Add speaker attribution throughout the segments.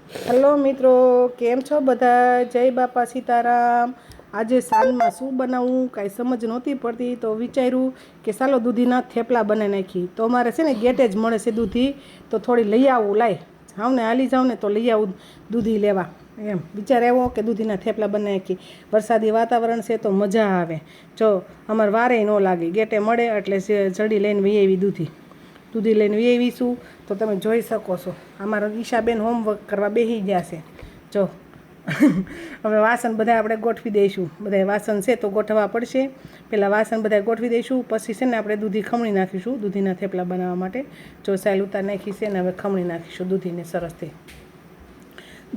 Speaker 1: Hello મિત્રો, કેમ છો બધા? જય બાપા સીતારામ। આજે સાંજમાં શું બનાવવું કાંઈ સમજ નહોતી પડતી, તો વિચાર્યું કે ચાલો દૂધીના થેપલા બનાવી નાખી। તો અમારે છે ને ગેટે જ મળે છે દૂધી, તો થોડી લઈ આવું, લાય જાઉં ને હાલી જાઉં ને તો લઈ આવું દૂધી લેવા, એમ વિચાર આવ્યો કે દૂધીના થેપલા બનાવી નાખી। વરસાદી વાતાવરણ છે તો મજા આવે। જો અમારે વારે ન લાગે, ગેટે મળે એટલે જડી લઈને વહી આવી દૂધી લઈને વહી આવીશું। તો તમે જોઈ શકો છો અમારા ઈશાબેન હોમવર્ક કરવા બેસી ગયા છે। જો હવે વાસણ બધા આપણે ગોઠવી દઈશું, બધા વાસણ છે તો ગોઠવવા પડશે। પહેલાં વાસણ બધા ગોઠવી દઈશું, પછી છે ને આપણે દૂધી ખમણી નાખીશું દૂધીના થેપલા બનાવવા માટે। જો સાઈલ ઉતાર નાખી છે ને હવે ખમણી નાખીશું દૂધીને સરસથી।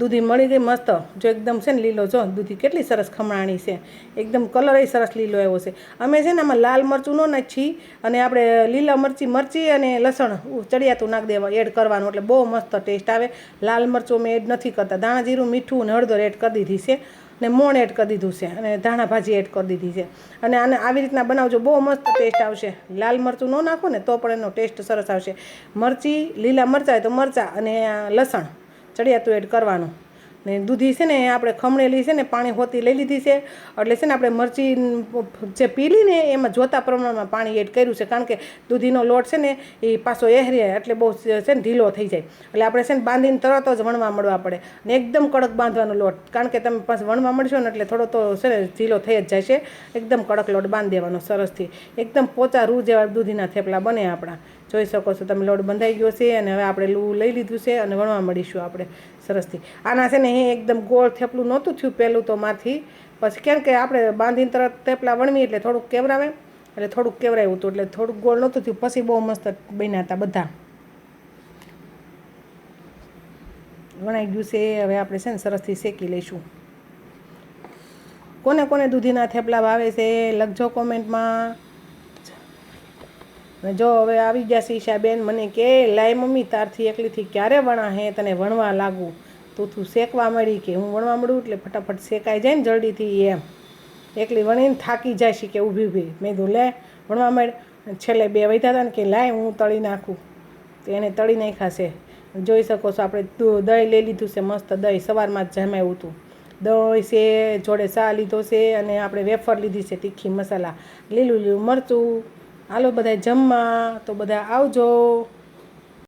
Speaker 1: દૂધી મળી ગઈ મસ્ત, જો એકદમ છે ને લીલો, જો દૂધી કેટલી સરસ ખમણાણી છે, એકદમ કલર સરસ લીલો આવ્યો છે। અમે છે ને આમાં લાલ મરચું ન નાખી અને આપણે લીલા મરચી અને લસણ ચડિયાતું નાખી દેવા, એડ કરવાનું, એટલે બહુ મસ્ત ટેસ્ટ આવે। લાલ મરચું અમે એડ નથી કરતા, ધાણા જીરું મીઠું અને હળદર એડ કરી દીધી છે, અને મોણ એડ કરી દીધું છે, અને ધાણા ભાજી એડ કરી દીધી છે। અને આને આવી રીતના બનાવજો, બહુ મસ્ત ટેસ્ટ આવશે। લાલ મરચું ન નાખો ને તો પણ એનો ટેસ્ટ સરસ આવશે। મરચી, લીલા મરચાં હોય તો મરચાં અને લસણ ચડિયાતું એડ કરવાનું। ને દૂધી છે ને આપણે ખમણેલી છે ને પાણી હોતી લઈ લીધી છે, એટલે છે ને આપણે મરચી જે પીલી ને એમાં જોતા પ્રમાણમાં પાણી એડ કર્યું છે, કારણ કે દૂધીનો લોટ છે ને એ પાછો એહરી એટલે બહુ છે ને ઢીલો થઈ જાય, એટલે આપણે છે ને બાંધીને તરત જ વણવા મળવા પડે, ને એકદમ કડક બાંધવાનો લોટ, કારણ કે તમે પાછું વણવા મળશો ને એટલે થોડો તો છે ને ઢીલો થઈ જ જાય છે। એકદમ કડક લોટ બાંધી દેવાનો સરસથી, એકદમ પોચા રૂ જેવા દૂધીના થેપલા બને આપણા। જોઈ શકો છો તમે, લોટ બંધાઈ ગયો છે અને હવે આપણે લૂ લઈ લીધું છે અને વણવા મળીશું આપણે સરસથી। આના છે ને એ એકદમ ગોળ થેપલું નહોતું થયું પહેલું તો માંથી, પછી કેમ કે આપણે બાંધીને તરત થેપલા વણવી એટલે થોડુંક કેવરાવે, એટલે થોડુંક કેવરાયું હતું, એટલે થોડુંક ગોળ નહોતું થયું, પછી બહુ મસ્ત બન્યા હતા બધા। વણાઈ ગયું છે, હવે આપણે છે ને સરસથી શેકી લઈશું। કોને કોને દૂધીના થેપલા ભાવે છે લખજો કોમેન્ટમાં। અને જો હવે આવી ગયા છે ઈશાબેન, મને કે લાય મમ્મી તારથી એકલીથી ક્યારે વણા હે, તને વણવા લાગું, તું શેકવા મળી કે હું વણવા મળું એટલે ફટાફટ શેકાઈ જાય ને જલ્દીથી, એમ એકલી વણીને થાકી જાય છે કે ઊભી મેં કીધું લે વણવા મળ। છેલ્લે બે વૈધા હતા ને કે લાય હું તળી નાખું, તો એને તળી નાખ્યા છે। જોઈ શકો છો આપણે દહીં લઈ લીધું છે, મસ્ત દહીં સવારમાં જ જમાવ્યું હતું, દહીં છે, જોડે ચા લીધો છે, અને આપણે વેફર લીધી છે તીખી મસાલા, લીલું મરચું। હાલો બધા જમવા, તો બધા આવજો।